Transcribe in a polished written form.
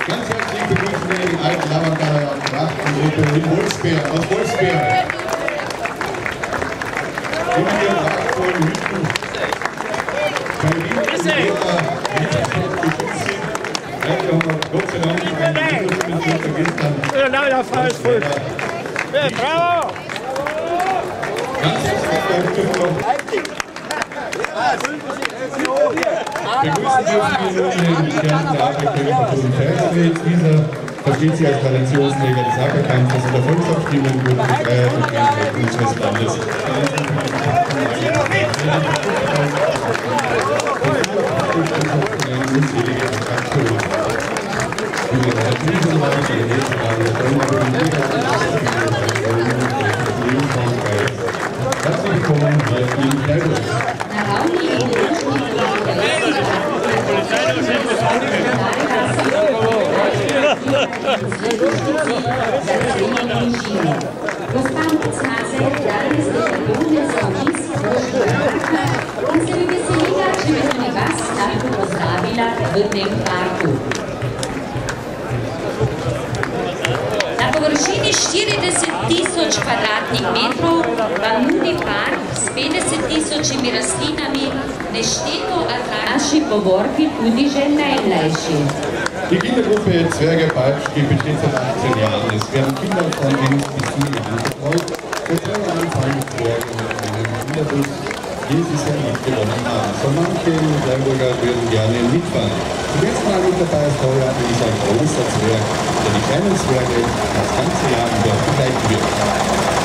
Ganz herzlich begrüßen wir die alten Lammerkader aus Wachtengruppe in Wolfsberg, aus Wolfsberg. Und wir prachtvollen Hütten, bei denen die Lehrer nicht geschützt sind. Ja, wir haben Gott sei Dank einen Bildungsminister gestern. Leider falsch. Bravo! Ganz herzlich begrüßen wir nun den Stern der Afrikönig Polizeiwelt. Dieser versteht sich als Traditionsträger des Ackerkampfes und der Volksabstimmung für die Freiheit und Einheit unseres Landes. Unzählige Attraktionen. Über der Krisenwahl, die Lebenswahl, der herzlich willkommen hier in Freiburg. Lo stampo snase danes de Bunde Sovis in se mi veseliga, če me to ne vas lahko pozdravila v tem parku. Na površini 40.000 kvadratnih metrov vam nudi park s 50.000 rastlinami, nešteto atrakcij povorki tudi že najmlajši. Die Kindergruppe Zwerge Balbski besteht seit 18 Jahren. Es werden Kinder von 1 bis 7 Jahren betreut. Der Zwerge anfangen Zwerge mit einem Kinderbus, den sie sehr lieb gewonnen haben. So manche Freiburger würden gerne mitfahren. Zum letzten Mal mit dabei ist heuer ist ein großer Zwerg, der die kleinen Zwerge das ganze Jahr über begleiten wird.